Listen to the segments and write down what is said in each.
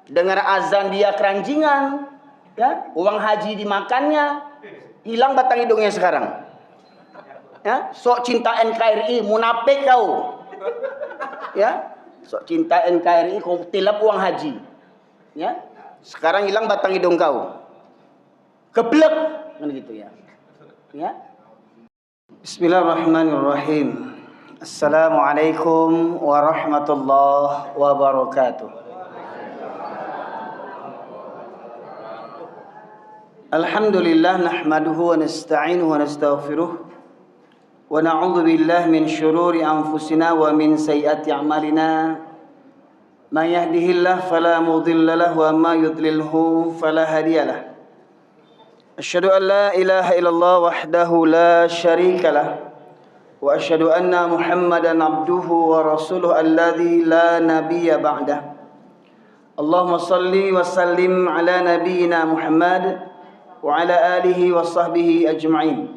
dengar azan dia keranjingan, ya, uang haji dimakannya, hilang batang hidungnya sekarang. Ya, sok cinta NKRI, munafik kau. Ya, sok cinta NKRI, kau tilap uang haji. Ya, sekarang hilang batang hidung kau. Keblek, kan gitu ya. Ya. Bismillahirrahmanirrahim. Assalamualaikum warahmatullahi wabarakatuh. Alhamdulillah nahmaduhu wa nasta'inuhu wa nastaghfiruh wa na'udzu billahi min syururi anfusina wa min sayyiati a'malina. May yahdihillahu fala mudilla lahu wa may yudlilhu fala hadiyalah. Asyhadu an la ilaha illallah wahdahu la syarika lah wa asyhadu anna Muhammadan abduhu wa rasuluhu alladzi la nabiyya ba'dah. Allahumma salli wa sallim ala nabiyyina Muhammad wa ala alihi wa sahbihi ajma'in.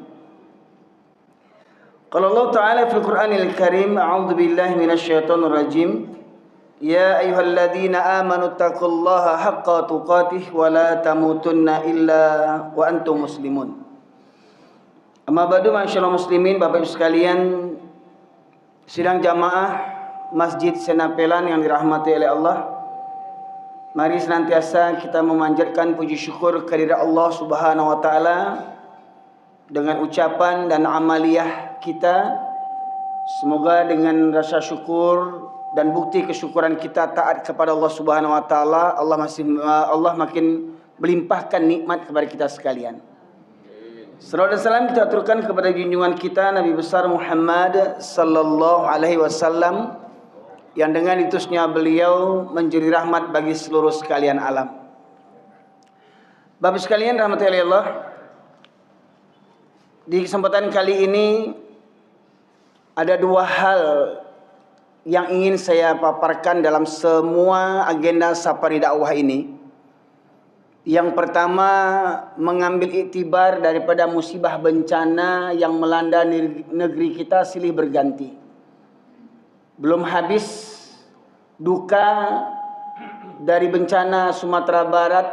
Qala Allah Ta'ala fil Qur'anil Karim, a'udzu billahi minasyaitonir rajim. Ya ayyuhalladzina amanu taqullaha haqqa tuqatih wa la tamutunna illa wa antum muslimun. Amma ba'du, ma'asyiral muslimin, Bapak Ibu sekalian, sidang jamaah Masjid Senapelan yang dirahmati oleh Allah. Mari senantiasa kita memanjatkan puji syukur kehadirat Allah Subhanahu wa taala dengan ucapan dan amaliyah kita. Semoga dengan rasa syukur dan bukti kesyukuran kita taat kepada Allah Subhanahu wa taala, Allah makin melimpahkan nikmat kepada kita sekalian. Salawat dan salam kita aturkan kepada junjungan kita Nabi besar Muhammad sallallahu alaihi wasallam, yang dengan diutusnya beliau menjadi rahmat bagi seluruh sekalian alam. Bapak sekalian rahmati Allah, di kesempatan kali ini ada dua hal yang ingin saya paparkan dalam semua agenda safari dakwah ini. Yang pertama, mengambil iktibar daripada musibah bencana yang melanda negeri kita silih berganti. Belum habis duka dari bencana Sumatera Barat,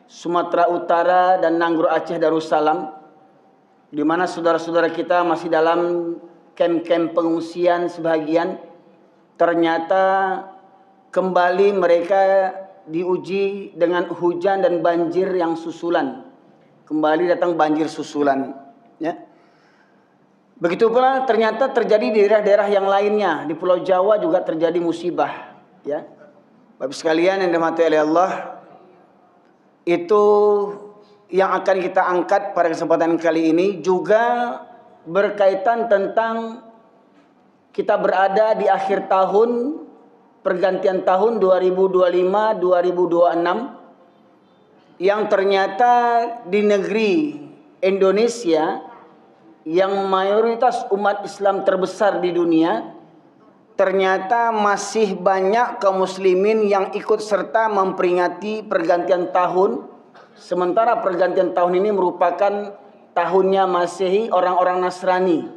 Sumatera Utara, dan Nanggro Aceh Darussalam, di mana saudara-saudara kita masih dalam kem-kem pengungsian sebagian. Ternyata kembali mereka diuji dengan hujan dan banjir yang susulan. Kembali datang banjir susulan, ya. Begitu pula ternyata terjadi di daerah-daerah yang lainnya. Di Pulau Jawa juga terjadi musibah, ya. Bapak sekalian yang dirahmati oleh Allah, itu yang akan kita angkat pada kesempatan kali ini juga berkaitan tentang kita berada di akhir tahun, pergantian tahun 2025-2026, yang ternyata di negeri Indonesia yang mayoritas umat Islam terbesar di dunia, ternyata masih banyak kaum muslimin yang ikut serta memperingati pergantian tahun, sementara pergantian tahun ini merupakan tahunnya Masehi orang-orang Nasrani.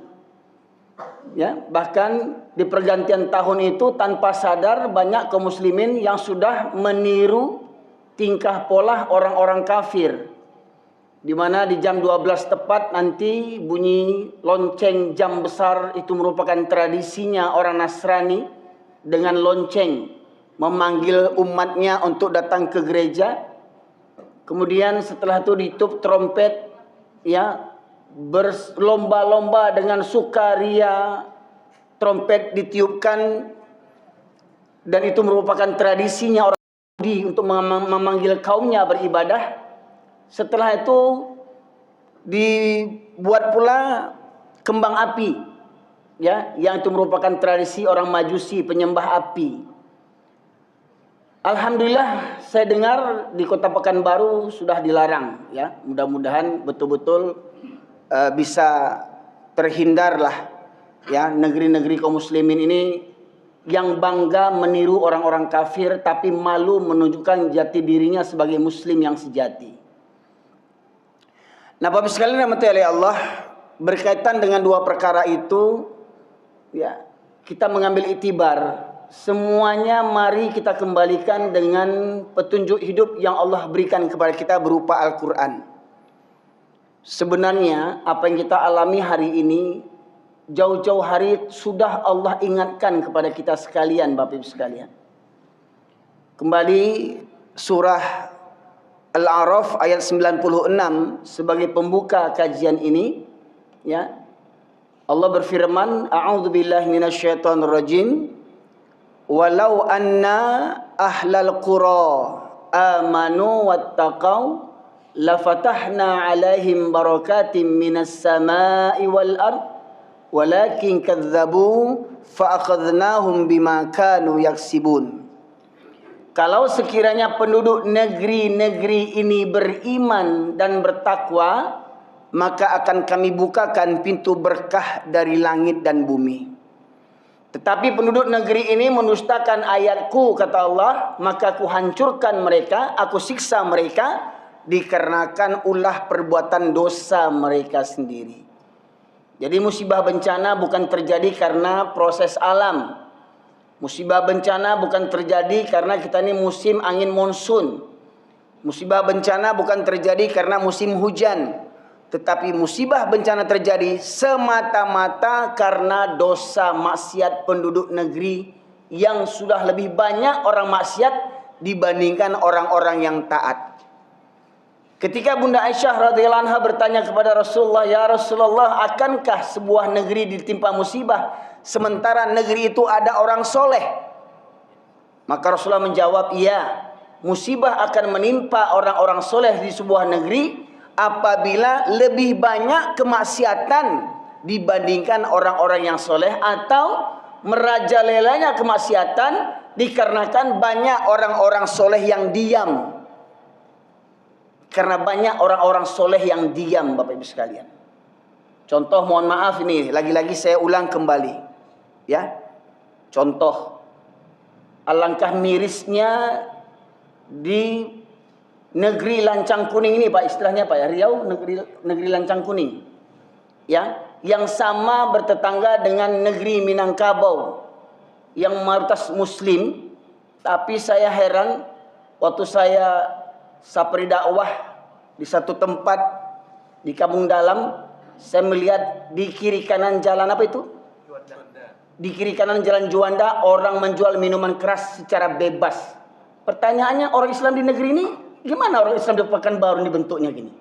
Ya, bahkan di pergantian tahun itu tanpa sadar banyak kaum muslimin yang sudah meniru tingkah pola orang-orang kafir, di mana di jam 12 tepat nanti bunyi lonceng jam besar. Itu merupakan tradisinya orang Nasrani, dengan lonceng memanggil umatnya untuk datang ke gereja. Kemudian setelah itu ditutup trompet, ya, berlomba-lomba dengan sukaria, trompet ditiupkan, dan itu merupakan tradisinya orang Yahudi untuk memanggil kaumnya beribadah. Setelah itu dibuat pula kembang api, ya, yang itu merupakan tradisi orang Majusi, penyembah api. Alhamdulillah saya dengar di Kota Pekanbaru sudah dilarang, ya. Mudah-mudahan betul-betul bisa terhindarlah, ya, negeri-negeri kaum muslimin ini yang bangga meniru orang-orang kafir tapi malu menunjukkan jati dirinya sebagai muslim yang sejati. Nah, Bapak sekalian rahmati Allah, berkaitan dengan dua perkara itu, ya, kita mengambil iktibar semuanya mari kita kembalikan dengan petunjuk hidup yang Allah berikan kepada kita berupa Al-Quran. Sebenarnya apa yang kita alami hari ini, jauh-jauh hari sudah Allah ingatkan kepada kita sekalian, Bapak Ibu sekalian. Kembali surah Al-A'raf ayat 96 sebagai pembuka kajian ini, ya. Allah berfirman, a'udzubillahi minasyaitonirrajim. Walau anna ahlal qura amanu wattaqau lafatahna alaihim barakatim minas samai wal ard walakin kadzabu fa'akhadnahum bima kanu yaksibun. Kalau sekiranya penduduk negeri-negeri ini beriman dan bertakwa, maka akan kami bukakan pintu berkah dari langit dan bumi. Tetapi penduduk negeri ini mendustakan ayatku, kata Allah, maka aku hancurkan mereka, aku siksa mereka, dikarenakan ulah perbuatan dosa mereka sendiri. Jadi musibah bencana bukan terjadi karena proses alam. Musibah bencana bukan terjadi karena kita ini musim angin monsun. Musibah bencana bukan terjadi karena musim hujan. Tetapi musibah bencana terjadi semata-mata karena dosa maksiat penduduk negeri yang sudah lebih banyak orang maksiat dibandingkan orang-orang yang taat. Ketika Bunda Aisyah radhiyallahu anha bertanya kepada Rasulullah, "Ya Rasulullah, akankah sebuah negeri ditimpa musibah sementara negeri itu ada orang soleh?" Maka Rasulullah menjawab, "Iya, musibah akan menimpa orang-orang soleh di sebuah negeri apabila lebih banyak kemaksiatan dibandingkan orang-orang yang soleh, atau merajalelanya kemaksiatan dikarenakan banyak orang-orang soleh yang diam." Karena banyak orang-orang soleh yang diam, Bapak Ibu sekalian. Contoh, mohon maaf ini, lagi-lagi saya ulang kembali, ya. Contoh, alangkah mirisnya di negeri lancang kuning ini, Pak, istilahnya Pak ya, Riau, negeri lancang kuning, ya, yang sama bertetangga dengan negeri Minangkabau yang mayoritas Muslim. Tapi saya heran waktu saya sapri dakwah di satu tempat di Kampung Dalam, saya melihat di kiri kanan jalan apa itu? Di kiri kanan jalan Juanda orang menjual minuman keras secara bebas. Pertanyaannya, orang Islam di negeri ini gimana? Orang Islam di Pekanbaru ini bentuknya gini.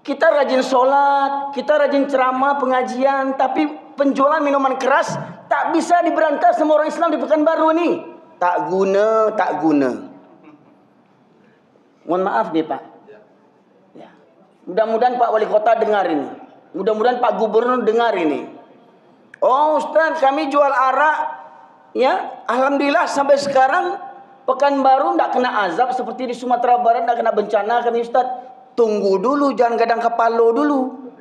Kita rajin sholat, kita rajin ceramah, pengajian, tapi penjualan minuman keras tak bisa diberantas sama orang Islam di Pekanbaru ini. Tak guna, tak guna. Mohon maaf nih Pak. Ya. Mudah-mudahan Pak Wali Kota dengar ini. Mudah-mudahan Pak Gubernur dengar ini. Oh Ustaz, kami jual arak, ya, alhamdulillah sampai sekarang Pekanbaru tidak kena azab seperti di Sumatera Barat, tidak kena bencana kami Ustaz. Tunggu dulu, jangan gadang kepala dulu.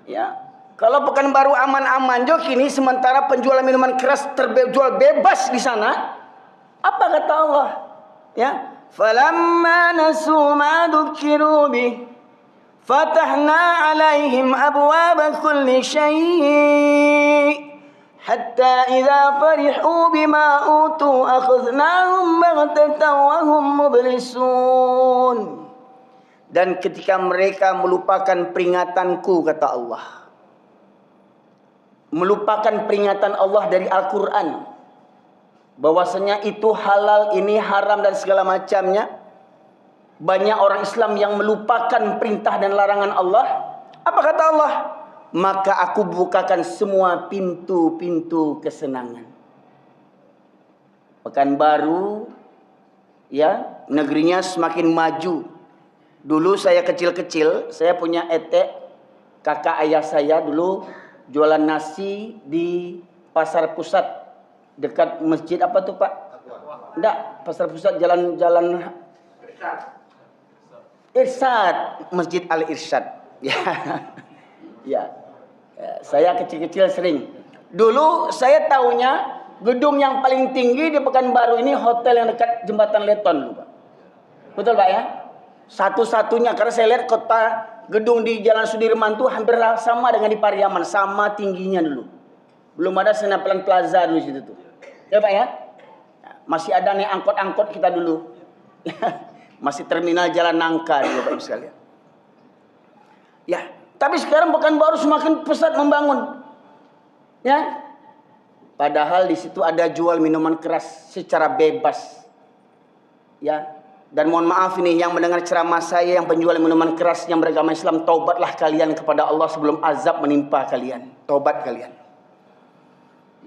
Ya, kalau Pekanbaru aman-aman jo kini, sementara penjualan minuman keras terjual bebas di sana. Apa kata Allah? Ya, falamma nasu ma dzukiru bih fatahna alaihim abwaba kulli syai' hatta idza farihu bima utu akhadnahum baghtatan wa hum mublisun. Dan ketika mereka melupakan peringatanku, kata Allah, melupakan peringatan Allah dari Al-Quran, bahwasanya itu halal, ini haram dan segala macamnya, banyak orang Islam yang melupakan perintah dan larangan Allah. Apa kata Allah? Maka aku bukakan semua pintu-pintu kesenangan. Pekanbaru, ya, negerinya semakin maju. Dulu saya kecil-kecil, saya punya etek, kakak ayah saya dulu jualan nasi di pasar pusat dekat masjid apa tuh Pak? Enggak, pasar pusat jalan-jalan Irsyad, Masjid Al-Irsyad. Ya. Ya. Saya kecil-kecil sering. Dulu saya taunya gedung yang paling tinggi di Pekanbaru ini hotel yang dekat Jembatan Leton, Pak. Betul Pak ya? Satu-satunya, karena saya lihat kota gedung di Jalan Sudirman itu hampir sama dengan di Pariaman, sama tingginya dulu. Belum ada Senapelan Plaza dulu situ tuh. Ya Pak ya? Masih ada nih angkot-angkot kita dulu. Masih terminal Jalan Nangka ya Bapak Ibu sekalian. Ya, tapi sekarang Pekanbaru semakin pesat membangun. Ya. Padahal di situ ada jual minuman keras secara bebas. Ya. Dan mohon maaf ini yang mendengar ceramah saya yang penjual minuman keras yang beragama Islam, taubatlah kalian kepada Allah sebelum azab menimpa kalian. Taubat kalian.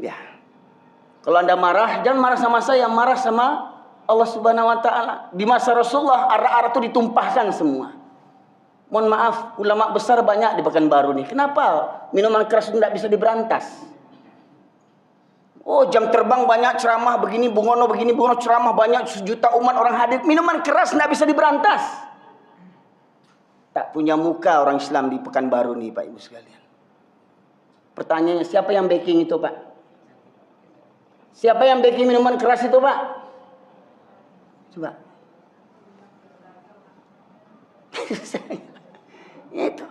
Ya. Kalau Anda marah, jangan marah sama saya, marah sama Allah Subhanahu wa taala. Di masa Rasulullah arak-arak itu ditumpahkan semua. Mohon maaf, ulama besar banyak di Pekanbaru nih. Kenapa minuman keras itu tidak bisa diberantas? Oh, jam terbang banyak, ceramah begini, bungono ceramah banyak, 1 juta umat orang hadir. Minuman keras tidak bisa diberantas. Tak punya muka orang Islam di Pekanbaru nih Pak Ibu sekalian. Pertanyaannya, siapa yang backing itu Pak? Siapa yang backing minuman keras itu Pak? Coba. Itu.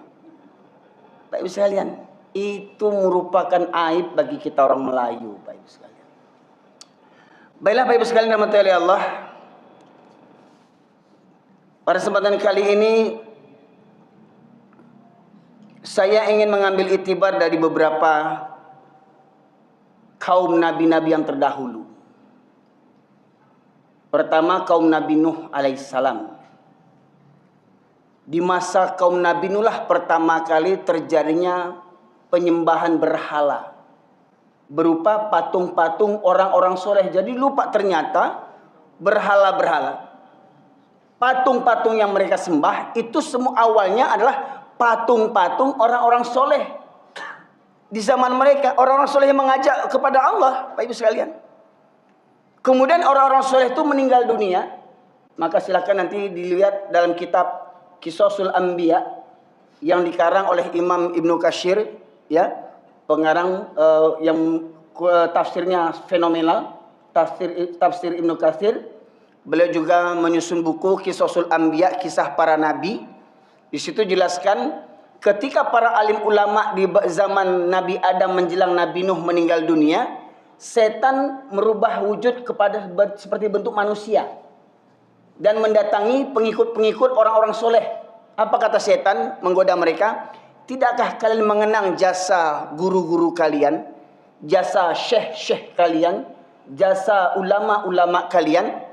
Pak Ibu sekalian, itu merupakan aib bagi kita orang Melayu, Pak Ibu sekalian. Baiklah Pak Ibu sekalian, rahmatullahi Allah. Pada kesempatan kali ini saya ingin mengambil itibar dari beberapa kaum nabi-nabi yang terdahulu. Pertama, kaum Nabi Nuh alaihissalam. Di masa kaum Nabi Nuh lah pertama kali terjadinya penyembahan berhala berupa patung-patung orang-orang soleh. Jadi lupa ternyata berhala-berhala, patung-patung yang mereka sembah itu semua awalnya adalah patung-patung orang-orang soleh. Di zaman mereka orang-orang soleh yang mengajak kepada Allah, Pak Ibu sekalian. Kemudian orang-orang soleh itu meninggal dunia. Maka silakan nanti dilihat dalam kitab Qisasul Anbiya yang dikarang oleh Imam Ibnu Katsir, ya, pengarang yang tafsirnya fenomenal, tafsir Ibnu Katsir. Beliau juga menyusun buku Qisasul Anbiya, kisah para nabi. Di situ jelaskan ketika para alim ulama di zaman Nabi Adam menjelang Nabi Nuh meninggal dunia, setan merubah wujud kepada seperti bentuk manusia dan mendatangi pengikut-pengikut orang-orang soleh. Apa kata setan menggoda mereka? Tidakkah kalian mengenang jasa guru-guru kalian, jasa syekh-syekh kalian, jasa ulama-ulama kalian?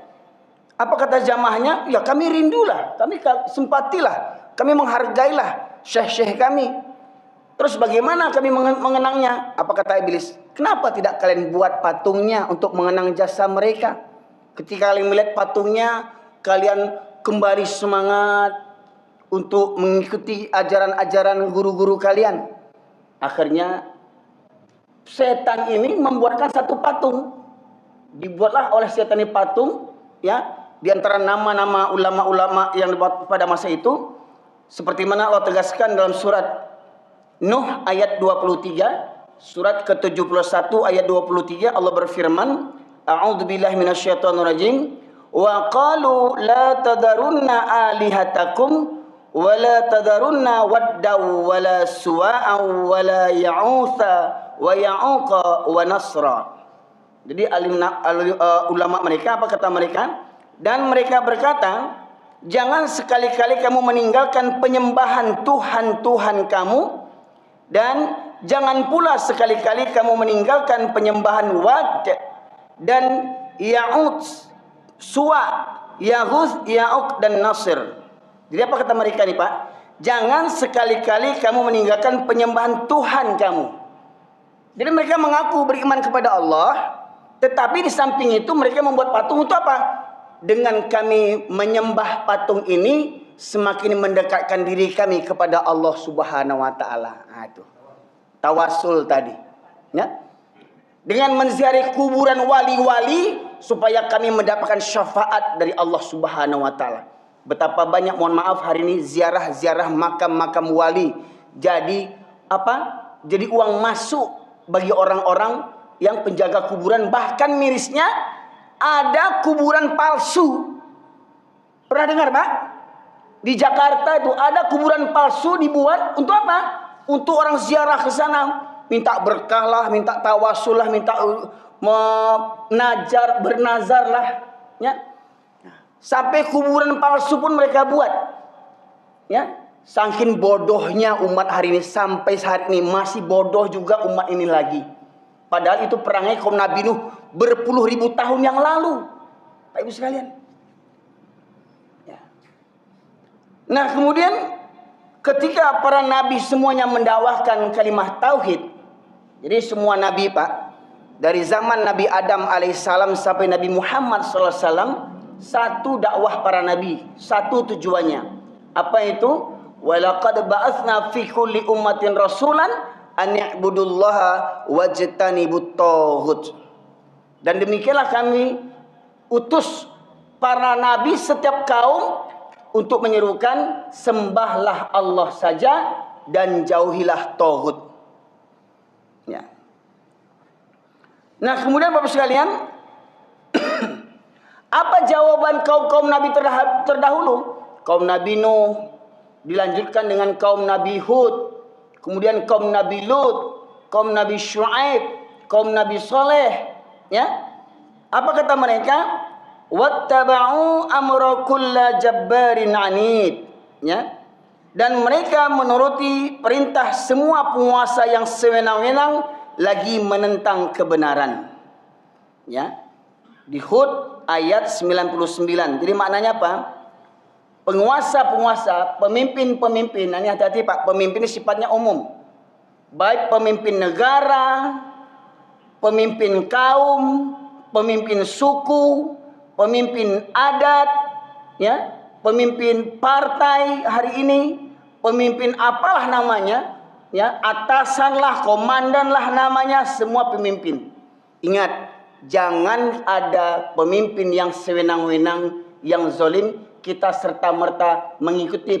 Apa kata jamaahnya? Ya kami rindulah, kami simpatilah, kami menghargailah syekh-syekh kami. Terus bagaimana kami mengenangnya? Apa kata iblis? Kenapa tidak kalian buat patungnya untuk mengenang jasa mereka? Ketika kalian melihat patungnya, kalian kembali semangat untuk mengikuti ajaran-ajaran guru-guru kalian. Akhirnya setan ini membuatkan satu patung. Dibuatlah oleh setan ini patung, ya, di antara nama-nama ulama-ulama yang dibuat pada masa itu, seperti mana Allah tegaskan dalam surat Nuh ayat 23, surat ke-71 ayat 23, Allah berfirman, A'udzubillahi minasyaitonirrajim. Wa qalu la tadarunna alihatakum wa la tadarunna waddaw wa la suwa'a wa la ya'utha wa ya'uqa wa nasra. Jadi ulama mereka, apa kata mereka? Dan mereka berkata, jangan sekali-kali kamu meninggalkan penyembahan Tuhan-Tuhan kamu, dan jangan pula sekali-kali kamu meninggalkan penyembahan Wad dan Ya'ut, Suwa, Yahuz, Ya'uq dan Nasir. Jadi apa kata mereka nih Pak? Jangan sekali-kali kamu meninggalkan penyembahan Tuhan kamu. Jadi mereka mengaku beriman kepada Allah, tetapi di samping itu mereka membuat patung untuk apa? Dengan kami menyembah patung ini, semakin mendekatkan diri kami kepada Allah Subhanahu wa taala. Nah, itu tawasul tadi, ya. Dengan menziarahi kuburan wali-wali supaya kami mendapatkan syafaat dari Allah Subhanahu wa taala. Betapa banyak, mohon maaf, hari ini ziarah-ziarah makam-makam wali jadi apa? Jadi uang masuk bagi orang-orang yang penjaga kuburan. Bahkan mirisnya ada kuburan palsu. Pernah dengar, Pak? Di Jakarta itu ada kuburan palsu dibuat untuk apa? Untuk orang ziarah ke sana. minta berkah lah, minta tawasul lah, minta bernazar lah, ya. Sampai kuburan palsu pun mereka buat, ya. Saking bodohnya umat hari ini, sampai saat ini masih bodoh juga umat ini lagi. Padahal itu perangnya kaum Nabi Nuh berpuluh ribu tahun yang lalu, Pak Ibu sekalian. Ya. Nah kemudian ketika para nabi semuanya mendakwahkan kalimat tauhid, jadi semua nabi Pak, dari zaman Nabi Adam alaihissalam sampai Nabi Muhammad sallallahu alaihi wasallam, satu dakwah para nabi, satu tujuannya. Apa itu? Walaqad ba'atsna fi kulli ummatin rasulan an ya'budullaha wajtanibut taghut. Dan demikianlah kami utus para nabi setiap kaum untuk menyerukan sembahlah Allah saja dan jauhilah taghut. Ya. Nah, kemudian Bapak sekalian, apa jawaban kaum nabi terdahulu? Kaum Nabi Nuh, dilanjutkan dengan kaum Nabi Hud, kemudian kaum Nabi Lut, kaum Nabi Syuaib, kaum Nabi Saleh, ya. Apa kata mereka? Wattaba'u amra kulla jabbarin anid, ya. Dan mereka menuruti perintah semua penguasa yang sewenang-wenang lagi menentang kebenaran. Ya. Di Hud ayat 99. Jadi maknanya apa? Penguasa-penguasa, pemimpin-pemimpin, ini hati-hati Pak, pemimpin ini sifatnya umum. Baik pemimpin negara, pemimpin kaum, pemimpin suku, pemimpin adat, ya, pemimpin partai hari ini, pemimpin apalah namanya, ya, atasanlah, komandanlah namanya, semua pemimpin. Ingat, jangan ada pemimpin yang sewenang-wenang, yang zalim, kita serta-merta mengikuti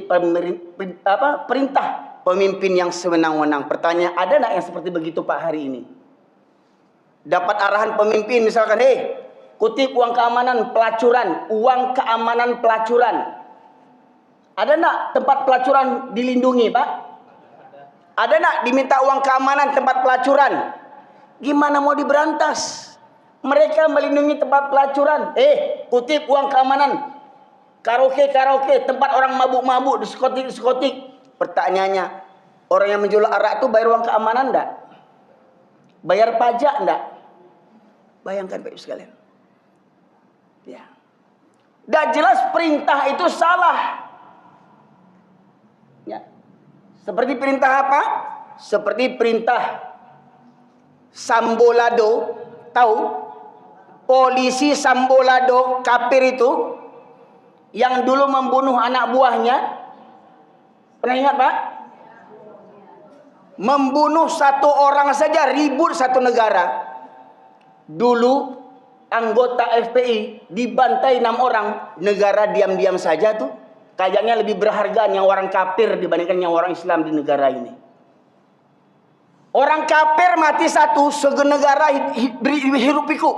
perintah pemimpin yang sewenang-wenang. Pertanyaan, ada enggak yang seperti begitu Pak hari ini? Dapat arahan pemimpin misalkan, kutip uang keamanan pelacuran, uang keamanan pelacuran. Ada enggak tempat pelacuran dilindungi Pak? Ada enggak diminta uang keamanan tempat pelacuran? Gimana mau diberantas? Mereka melindungi tempat pelacuran. Kutip uang keamanan. Karaoke, tempat orang mabuk-mabuk, diskotik. Pertanyaannya, orang yang menjual arak itu bayar uang keamanan enggak? Bayar pajak enggak? Bayangkan Bapak Ibu sekalian. Ya. Dan jelas perintah itu salah. Ya. Seperti perintah apa? Seperti perintah Sambolado, tahu? Polisi Sambolado kafir itu yang dulu membunuh anak buahnya. Pernah ingat Pak? Membunuh satu orang saja ribut satu negara. Dulu anggota FPI dibantai 6 orang, negara diam-diam saja tuh. Kayaknya lebih berharga yang orang kafir dibandingkan yang orang Islam di negara ini. Orang kafir mati satu, segenegara hirup pikuk.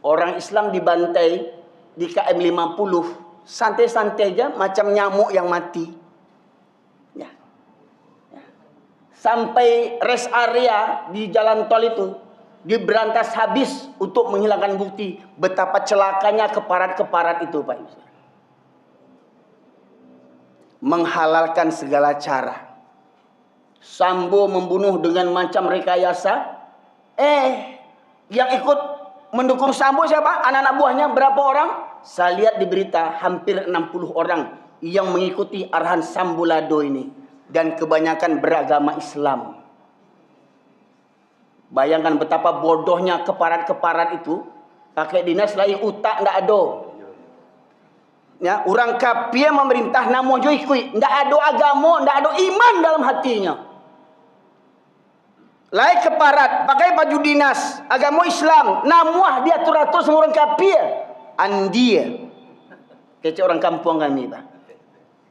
Orang Islam dibantai di KM 50, santai-santai aja macam nyamuk yang mati. Ya. Ya. Sampai rest area di jalan tol itu diberantas habis untuk menghilangkan bukti betapa celakanya keparat-keparat itu Pak. Menghalalkan segala cara. Sambo membunuh dengan macam rekayasa. Yang ikut mendukung Sambo siapa? Anak-anak buahnya berapa orang? Saya lihat di berita hampir 60 orang yang mengikuti arahan Sambolado ini. Dan kebanyakan beragama Islam. Bayangkan betapa bodohnya keparat-keparat itu. Pakai dinas lagi utak ndak ada. Ya, orang kafir memerintah namo jo ikui, ndak ada agama, ndak ada iman dalam hatinya. Lai keparat, pakai baju dinas, agama Islam, namuah dia turatur sama orang kafir. Andia. Kece orang kampung kami, Pak.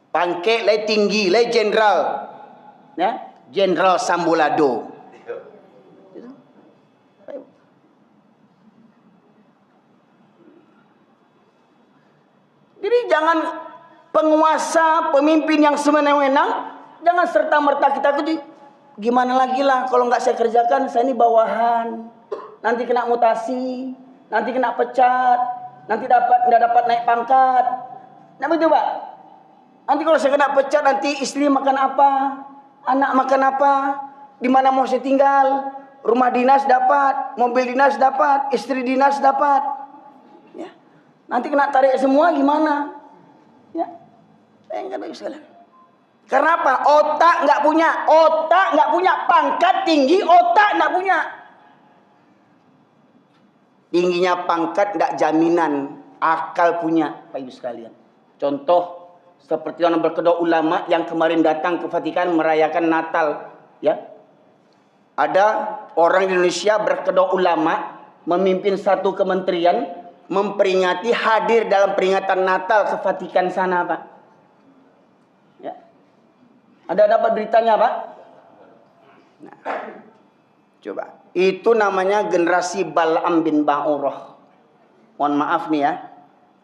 Pangke lai tinggi, lai jenderal. Ya, Jenderal Sambolado. Jadi jangan penguasa, pemimpin yang sewenang-wenang, jangan serta-merta kita ikuti. gimana lagi lah kalau nggak saya kerjakan, saya ini bawahan. Nanti kena mutasi, nanti kena pecat, nanti nggak dapat naik pangkat. Nah begitu Pak. Nanti kalau saya kena pecat, nanti istri makan apa, anak makan apa, di mana mau saya tinggal, rumah dinas dapat, mobil dinas dapat, istri dinas dapat. Ya. Nanti kena tarik semua gimana? Ya. Saya nggak bisa. Karena apa? Otak nggak punya, pangkat tinggi, otak nggak punya. Tingginya pangkat nggak jaminan akal punya, Pak Ibu sekalian. Contoh seperti orang berkedok ulama yang kemarin datang ke Vatikan merayakan Natal, ya. Ada orang di Indonesia berkedok ulama memimpin satu kementerian memperingati hadir dalam peringatan Natal ke Vatikan sana, Pak. Ya. Ada dapat beritanya, Pak? Nah, coba. Itu namanya generasi Bal'am bin Ba'urah. Mohon maaf nih ya,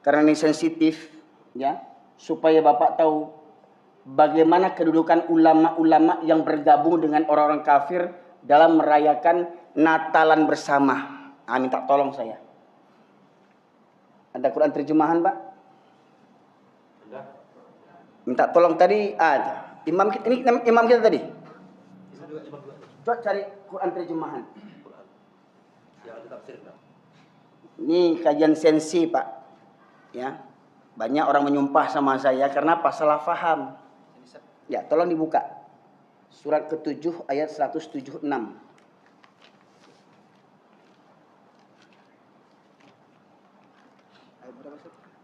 karena ini sensitif, ya, supaya Bapak tahu bagaimana kedudukan ulama-ulama yang bergabung dengan orang-orang kafir dalam merayakan Natalan bersama. Minta tolong saya. Ada Quran terjemahan, Pak? Minta tolong tadi. Imam kita, ini imam kita tadi. Coba cari Quran terjemahan. Ini kajian sensi, Pak. Ya. Banyak orang menyumpah sama saya karena apa? Salah faham. Ya, tolong dibuka. Surat ke-7 ayat 176.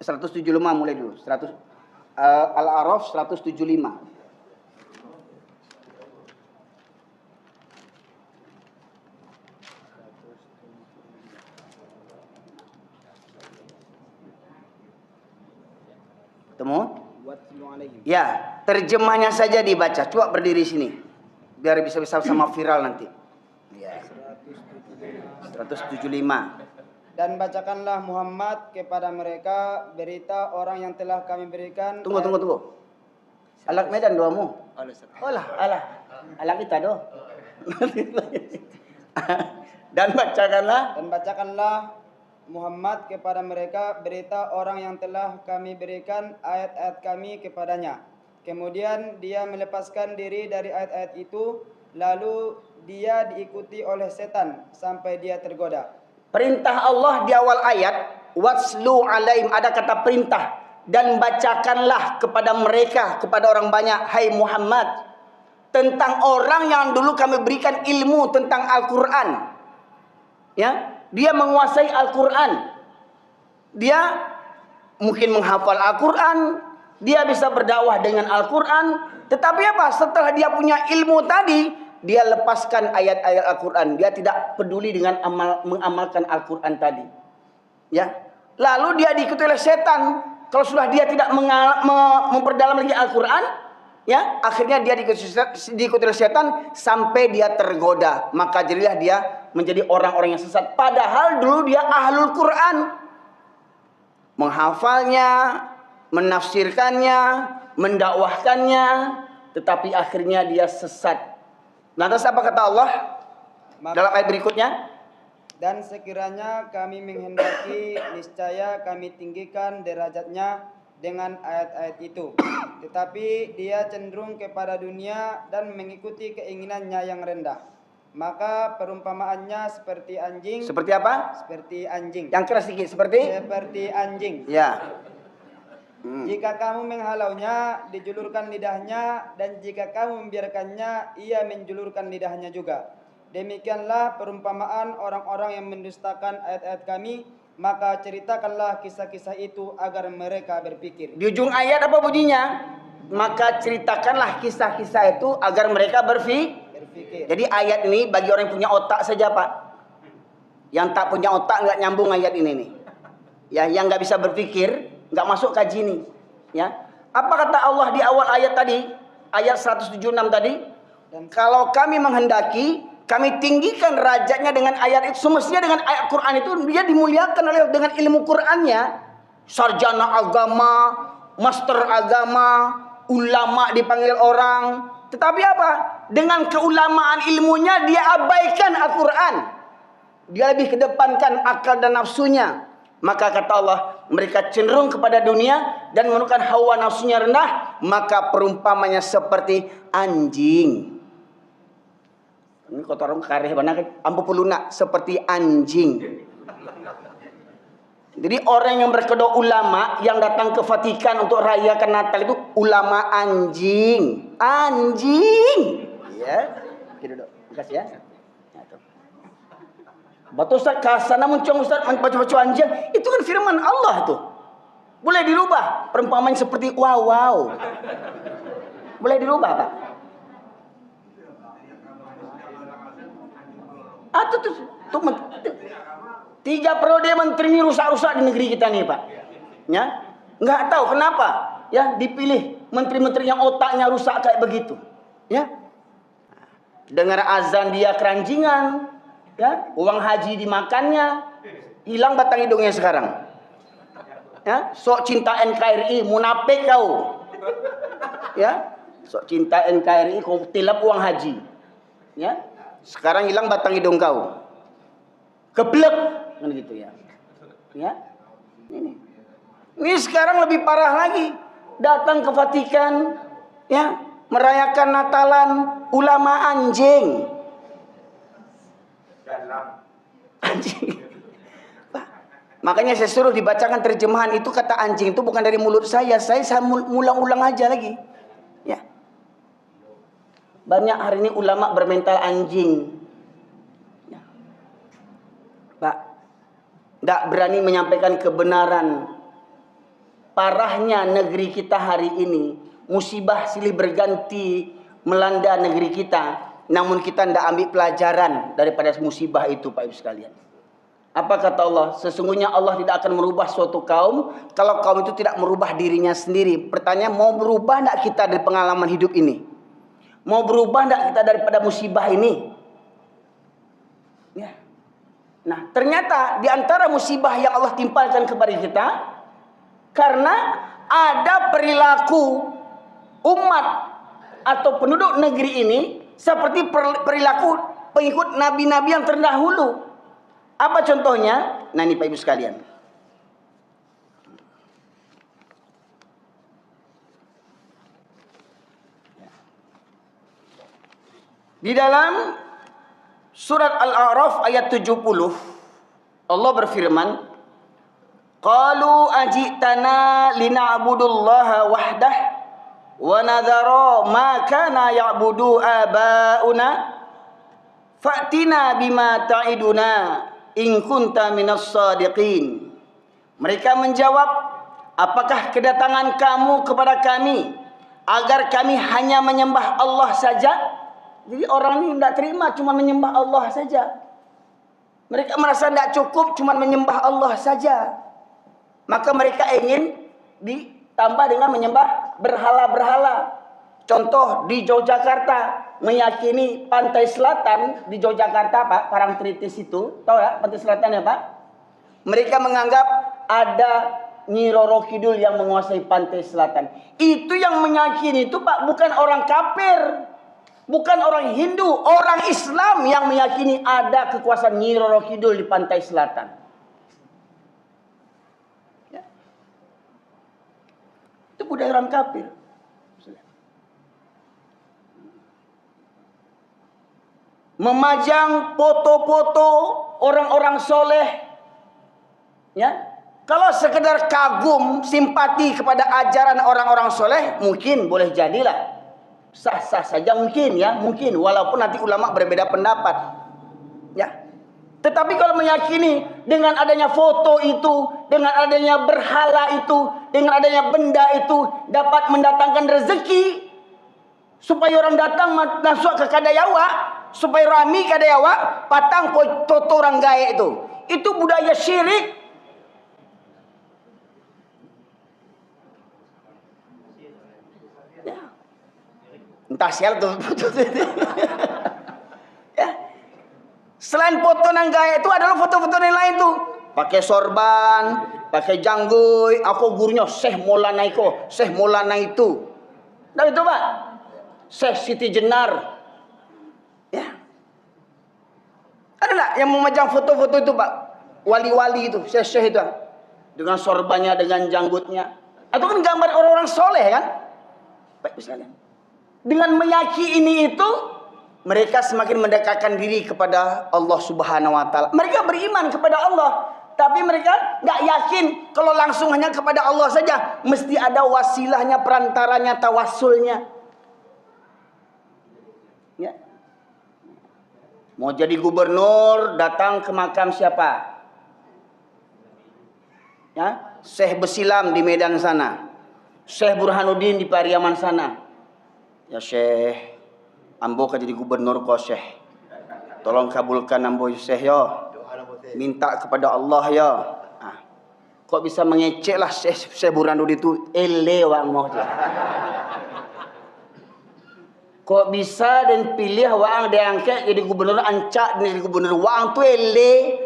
175 mulai dulu. Al-A'raf 175. Ketemu? Ya, terjemahnya saja dibaca. Coba berdiri sini. Biar bisa sama viral nanti. Ya. 175. Dan bacakanlah Muhammad kepada mereka berita orang yang telah kami berikan. Tunggu. Alak Medan doamu. Alak kita doh. Dan bacakanlah Muhammad kepada mereka berita orang yang telah kami berikan ayat-ayat kami kepadanya. Kemudian dia melepaskan diri dari ayat-ayat itu, lalu dia diikuti oleh setan sampai dia tergoda. Perintah Allah di awal ayat, waslu alaihim, ada kata perintah, dan bacakanlah kepada mereka, kepada orang banyak, hai Muhammad, tentang orang yang dulu kami berikan ilmu tentang Al-Quran. Ya, dia menguasai Al-Quran. Dia mungkin menghafal Al-Quran, dia bisa berdakwah dengan Al-Quran, tetapi apa? Setelah dia punya ilmu tadi, dia lepaskan ayat-ayat Al-Quran. Dia tidak peduli dengan mengamalkan Al-Quran tadi. Ya. Lalu dia diikuti oleh setan. Kalau sudah dia tidak memperdalam lagi Al-Quran, ya, akhirnya dia diikuti oleh setan sampai dia tergoda. Maka jadilah dia menjadi orang-orang yang sesat. Padahal dulu dia ahlul Quran. Menghafalnya, menafsirkannya, mendakwahkannya, tetapi akhirnya dia sesat. Lantas apa kata Allah dalam ayat berikutnya? Dan sekiranya kami menghendaki, niscaya kami tinggikan derajatnya dengan ayat-ayat itu. Tetapi dia cenderung kepada dunia dan mengikuti keinginannya yang rendah. Maka perumpamaannya seperti anjing. Seperti apa? Seperti anjing. Yang keras sedikit, seperti anjing. Ya. Jika kamu menghalaunya, dijulurkan lidahnya, dan jika kamu membiarkannya, ia menjulurkan lidahnya juga. Demikianlah perumpamaan orang-orang yang mendustakan ayat-ayat kami, maka ceritakanlah kisah-kisah itu agar mereka berpikir. Di ujung ayat apa bunyinya? Maka ceritakanlah kisah-kisah itu agar mereka berpikir. Jadi ayat ini bagi orang yang punya otak saja, Pak. Yang tak punya otak nggak nyambung ayat ini nih. Ya, yang nggak bisa berpikir nggak masuk kaji ini, ya. Apa kata Allah di awal ayat tadi, ayat 176 tadi? Dan kalau kami menghendaki, kami tinggikan derajatnya dengan ayat itu. Semestinya dengan ayat Quran itu dia dimuliakan oleh dengan ilmu Qurannya. Sarjana agama, master agama, ulama dipanggil orang. Tetapi apa? Dengan keulamaan ilmunya dia abaikan Al-Quran. Dia lebih kedepankan akal dan nafsunya. Maka kata Allah, mereka cenderung kepada dunia dan menurunkan hawa nafsunya rendah. Maka perumpamanya seperti anjing. Ini kota orang kareh banget. Ampu pulunak seperti anjing. Jadi orang yang berkedok ulama yang datang ke Vatikan untuk rayakan Natal itu ulama anjing. Anjing. Ya. Oke duduk. Makasih ya. Batu Ustaz kasana muncul Ustaz baca-baca anjing. Itu kan firman Allah tuh. Boleh dirubah. Perumpamaan seperti wow. Boleh dirubah Pak. Tuh 3 periode menteri ini rusak-rusak di negeri kita nih Pak. Ya, nggak tahu kenapa ya dipilih menteri-menteri yang otaknya rusak kayak begitu. Ya, dengar azan dia keranjingan, ya, uang haji dimakannya, hilang batang hidungnya sekarang. Ya, sok cinta NKRI, munafik kau. Ya, sok cinta NKRI kau tilap uang haji. Ya, sekarang hilang batang hidung kau. Keblek kan gitu ya. Ya. Ini sekarang lebih parah lagi. Datang ke Vatikan ya, merayakan Natalan ulama anjing. Anjing. Makanya saya suruh dibacakan terjemahan itu, kata anjing itu bukan dari mulut saya ulang-ulang aja lagi. Ya. Banyak hari ini ulama bermental anjing. Pak, tidak berani menyampaikan kebenaran. Parahnya negeri kita hari ini, musibah silih berganti melanda negeri kita, namun kita tidak ambil pelajaran daripada musibah itu, Pak Ibu sekalian. Apa kata Allah? Sesungguhnya Allah tidak akan merubah suatu kaum kalau kaum itu tidak merubah dirinya sendiri. Pertanyaan, mau berubah tidak kita dari pengalaman hidup ini? Mau berubah tidak kita daripada musibah ini? Ya. Nah, ternyata di antara musibah yang Allah timpalkan kepada kita, karena ada perilaku umat atau penduduk negeri ini seperti perilaku pengikut nabi-nabi yang terdahulu. Apa contohnya? Nah, ini Pak Ibu sekalian. Di dalam surat Al-A'raf ayat 70 Allah berfirman, qalu ajitana lina'budullaha wahdah wa nadhara ma kana ya'budu aba'una fa'tina bima ta'iduna in kunta minas sadiqin. Mereka menjawab, apakah kedatangan kamu kepada kami agar kami hanya menyembah Allah saja? Jadi orang ini tidak terima cuma menyembah Allah saja. Mereka merasa tidak cukup cuma menyembah Allah saja. Maka mereka ingin ditambah dengan menyembah berhala-berhala. Contoh di Yogyakarta, meyakini pantai selatan di Yogyakarta Pak, Parangtritis itu, tahu ya pantai selatan ya Pak? Mereka menganggap ada Nyi Roro Kidul yang menguasai pantai selatan. Itu yang meyakini itu Pak, bukan orang kafir. Bukan orang Hindu, orang Islam yang meyakini ada kekuasaan Nyi Roro Kidul di pantai selatan. Ya. Itu budaya orang kafir. Memajang foto-foto orang-orang soleh. Ya. Kalau sekedar kagum, simpati kepada ajaran orang-orang soleh, mungkin boleh jadilah. Sah-sah saja mungkin ya, mungkin walaupun nanti ulama berbeda pendapat. Ya. Tetapi kalau meyakini dengan adanya foto itu, dengan adanya berhala itu, dengan adanya benda itu dapat mendatangkan rezeki supaya orang datang masuk ke Kadayawa, supaya rami Kadayawa, patang foto orang gaya itu. Itu budaya syirik. Entah sial tuh. Ya. Selain foto nang gaya itu adalah foto-foto yang lain tuh. Pakai sorban, pakai janggoy, aku gurunya Syekh Maulana itu. Nah itu Pak. Syekh Siti Jenar. Ya. Ada nggak yang memajang foto-foto itu, Pak? Wali-wali itu, syekh-syekh itu. Dengan sorbannya, dengan janggutnya. Itu kan gambar orang-orang soleh kan? Baik, misalnya. Dengan meyakini itu, mereka semakin mendekatkan diri kepada Allah Subhanahu wa taala. Mereka beriman kepada Allah, tapi mereka nggak yakin kalau langsung hanya kepada Allah saja. Mesti ada wasilahnya, perantaranya, tawassulnya. Ya. Mau jadi gubernur, datang ke makam siapa? Ya, Syekh Besilam di Medan sana. Syekh Burhanuddin di Pariaman sana. Ya Syekh, ambo kan jadi gubernur kok Syekh. Tolong kabulkan ambo Syekh ya. Minta kepada Allah ya. Ah. Kok bisa mengecek lah Syekh Burhanuddin itu ele wang mau dia. Kok bisa dan pilih wang diangkat jadi gubernur, ancak jadi gubernur wang tu ele.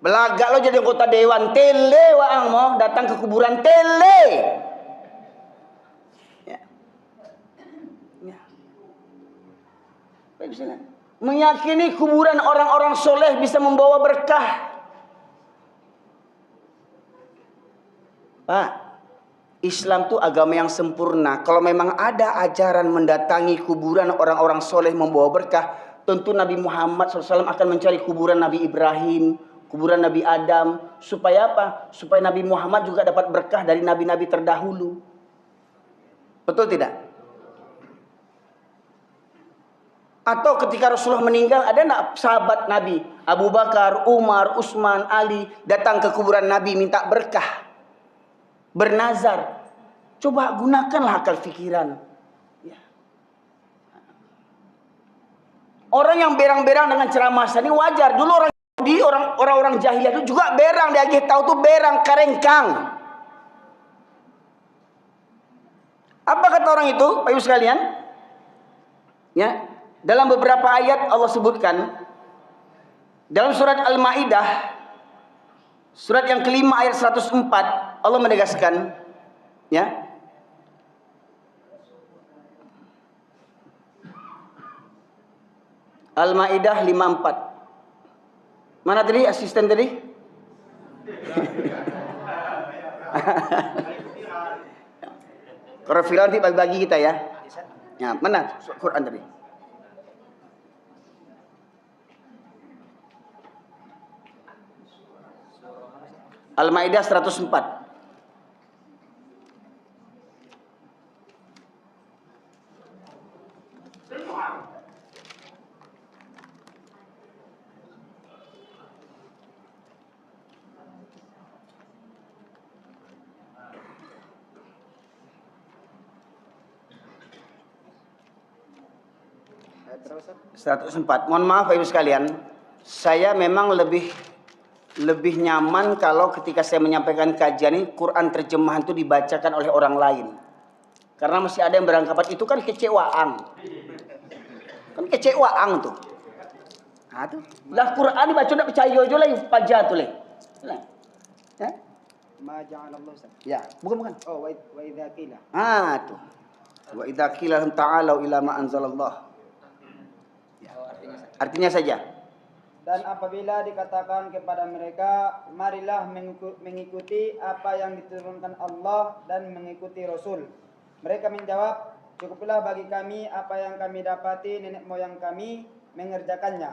Belagak lo jadi anggota dewan tele wang mau datang ke kuburan tele. Ya. Ya. Baik, bisa meyakini kuburan orang-orang soleh bisa membawa berkah. Pak, Islam itu agama yang sempurna. Kalau memang ada ajaran mendatangi kuburan orang-orang soleh membawa berkah, tentu Nabi Muhammad SAW akan mencari kuburan Nabi Ibrahim, kuburan Nabi Adam. Supaya apa? Supaya Nabi Muhammad juga dapat berkah dari nabi-nabi terdahulu. Betul tidak? Atau ketika Rasulullah meninggal, ada enggak sahabat Nabi Abu Bakar, Umar, Utsman, Ali datang ke kuburan Nabi minta berkah, bernazar? Coba gunakanlah akal pikiran. Ya. Orang yang berang-berang dengan ceramah ini wajar. Dulu orang-orang jahiliyah itu juga berang, dia tahu tuh berang karengkang. Apa kata orang itu, Bapak Ibu sekalian? Ya, dalam beberapa ayat Allah sebutkan dalam surat Al-Maidah surat yang kelima ayat 104 Allah menegaskan, ya. Al-Maidah 54. Mana tadi asisten tadi? Kalau viral nanti bagi-bagi kita ya. Ya, mana Quran tadi? Al-Maidah 104. Terus, 104. Mohon maaf Bapak Ibu sekalian, saya memang lebih nyaman kalau ketika saya menyampaikan kajian ini Quran terjemahan itu dibacakan oleh orang lain. Karena masih ada yang beranggapan itu kan kecewaan. Kan kecewaan tuh. Nah tuh. Lah Quran dibaca enggak percaya aja lah pajah tuh le. Ya? ma ja'alallahu. Ya, bukan. Oh, wa idza qila. Ah tuh. Wa idza qila ta'alu ila ma anzalallah. Artinya saja. Dan apabila dikatakan kepada mereka, marilah mengikuti apa yang diturunkan Allah dan mengikuti Rasul. Mereka menjawab, cukuplah bagi kami apa yang kami dapati nenek moyang kami mengerjakannya.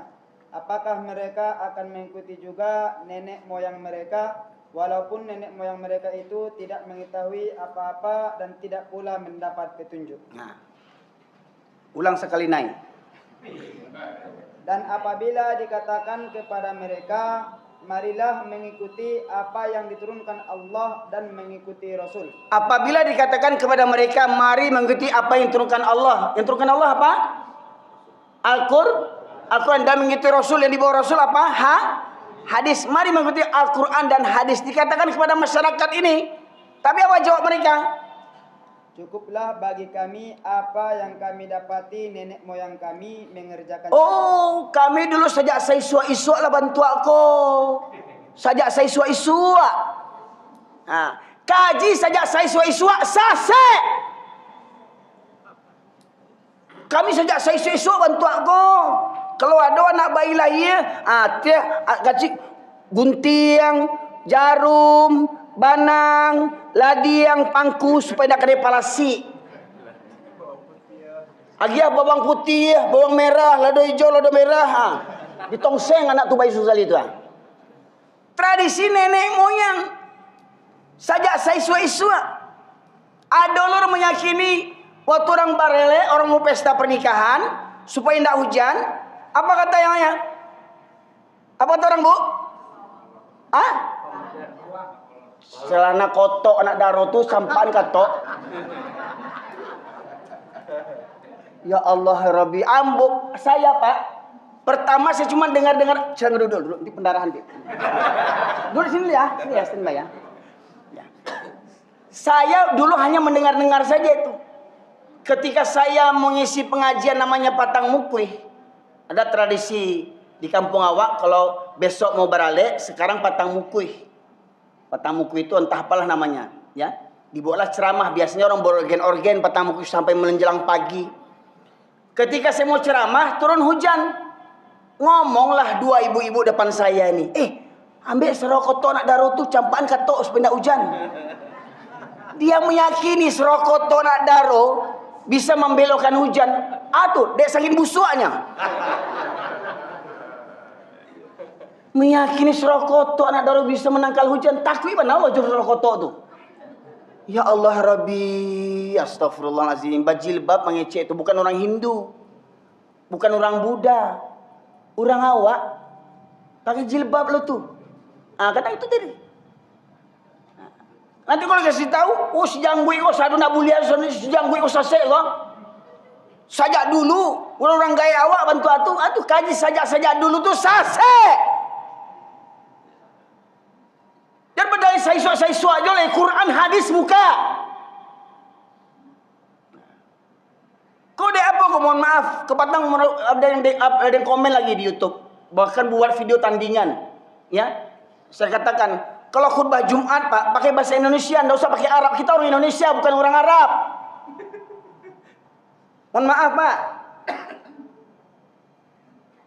Apakah mereka akan mengikuti juga nenek moyang mereka, walaupun nenek moyang mereka itu tidak mengetahui apa-apa dan tidak pula mendapat petunjuk. Nah, ulang sekali naik. Dan apabila dikatakan kepada mereka, marilah mengikuti apa yang diturunkan Allah dan mengikuti Rasul. Apabila dikatakan kepada mereka, mari mengikuti apa yang diturunkan Allah. Yang diturunkan Allah apa? Al-Quran dan mengikuti Rasul. Yang dibawa Rasul apa? Hadis. Mari mengikuti Al-Quran dan hadis. Dikatakan kepada masyarakat ini. Tapi apa jawab mereka? Cukuplah bagi kami apa yang kami dapati nenek moyang kami mengerjakan. Oh, kami dulu sejak saya isua-isua lah bantu aku. Sejak saya isua-isua. Nah, kaji sejak saya isua-isua sase. Kami sejak saya esok bantu aku. Kalau ada anak bayi lahir, dia kasih gunting, jarum, banang, ladiang, pangku supaya nak kena palasi. Agia bawang putih, bawang merah, lado hijau, lado merah. Ditongseng anak tu bayi susah itu. Tradisi nenek moyang. Sajak saya iswa-iswa. Ada orang meyakini waktu orang barele, orang mau pesta pernikahan supaya tidak hujan. Apa kata yang? Apa kata orang, Bu? Celana kotok anak daro tu sampan katok. Ya Allah Rabbi, ambuk saya Pak. Pertama saya cuma dengar-dengar. Jangan duduk, nanti pendarahan dia. Duduk sini ya, sini ya, standby ya. Saya dulu hanya mendengar-dengar saja itu. Ketika saya mengisi pengajian namanya Patang Mukui, ada tradisi di kampung awak kalau besok mau beralek, sekarang Patang Mukui. Patang Mukui itu entah apalah namanya, ya. Dibuatlah ceramah, biasanya orang berorgen-orgen Patang Mukui sampai menjelang pagi. Ketika saya mau ceramah, turun hujan. Ngomonglah dua ibu-ibu depan saya ini. Ambil serokoto nak daro tu campaan katok supaya hujan. Dia meyakini serokoto nak daro bisa membelokkan hujan. Tuh, dek salin busuknya. Meyakini serokoto nak daro bisa menangkal hujan. Takwi mana wajah serokoto tu. Ya Allah Rabbi, astagfirullahaladzim. Bajilbab mengecek itu bukan orang Hindu, bukan orang Buddha, orang awak pakai jilbab lo tuh. Kata itu tadi. Nanti kalau kasih tahu, si janggui kok sadu nak bulian, si janggui kok sasek kok. Sajak dulu, orang gaya awak bantu atuh kaji sajak dulu tuh sasek. Dan berdaya saya suak aja oleh Quran hadis buka. Kau dek apa? Kau mohon maaf, kepatang ada yang komen lagi di YouTube, bahkan buat video tandingan, ya. Saya katakan, kalau khutbah Jumat Pak, pakai bahasa Indonesia, enggak usah pakai Arab. Kita orang Indonesia, bukan orang Arab. Mohon maaf Pak.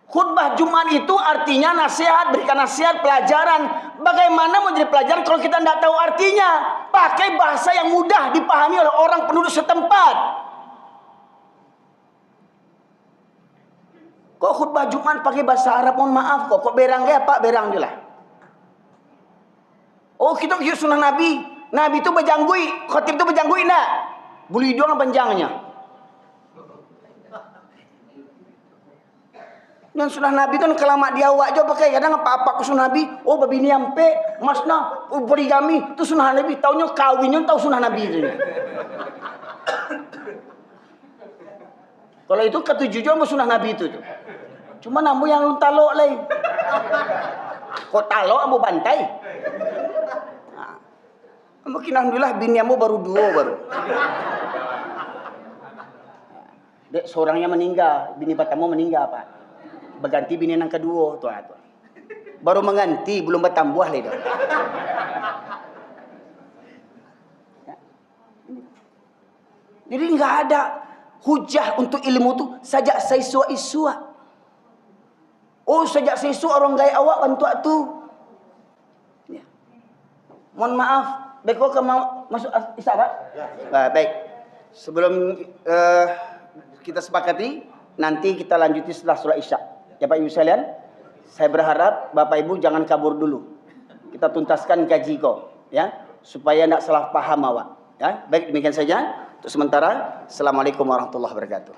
Khutbah Jumat itu artinya nasihat, berikan nasihat, pelajaran. Bagaimana mau jadi pelajaran kalau kita tidak tahu artinya? Pakai bahasa yang mudah dipahami oleh orang penduduk setempat. Kok khutbah Jumat pakai bahasa Arab? Mohon maaf kok berang ya Pak, berang je lah. Oh kita kira sunnah Nabi. Nabi itu berjanggui, khatib itu berjanggui nak. Bulu hidung panjangnya. Yang sunnah Nabi kan kelamak dia awak je pakai. Kadang apa-apa ke sunnah Nabi. Oh babi ni ampe, masna, poligami. Itu sunnah Nabi. Taunya kawinnya tahu sunnah Nabi itu. Kalau itu ketujuan sunnah Nabi itu. Cuma namu yang lu talok lagi. Kok talok ambo bantai? Mungkin alhamdulillah biniamu baru 2 baru. Dek seorangnya meninggal, bini batamu meninggal Pak. Berganti bini yang kedua tuh. Baru mengganti, belum bertambah lagi. Jadi nggak ada hujah untuk ilmu tuh sajak saya iswa. Oh sajak saya orang gaya awak bantu tu. Ya. Mohon maaf. Baik, kau mau masuk isyarat? Ya. Baik. Sebelum kita sepakati, nanti kita lanjuti setelah sholat isya. Ya Pak Ibu sekalian, saya berharap Bapak Ibu jangan kabur dulu. Kita tuntaskan gaji kau, ya, supaya tidak salah paham awak. Ya, baik demikian saja. Untuk sementara, assalamualaikum warahmatullahi wabarakatuh.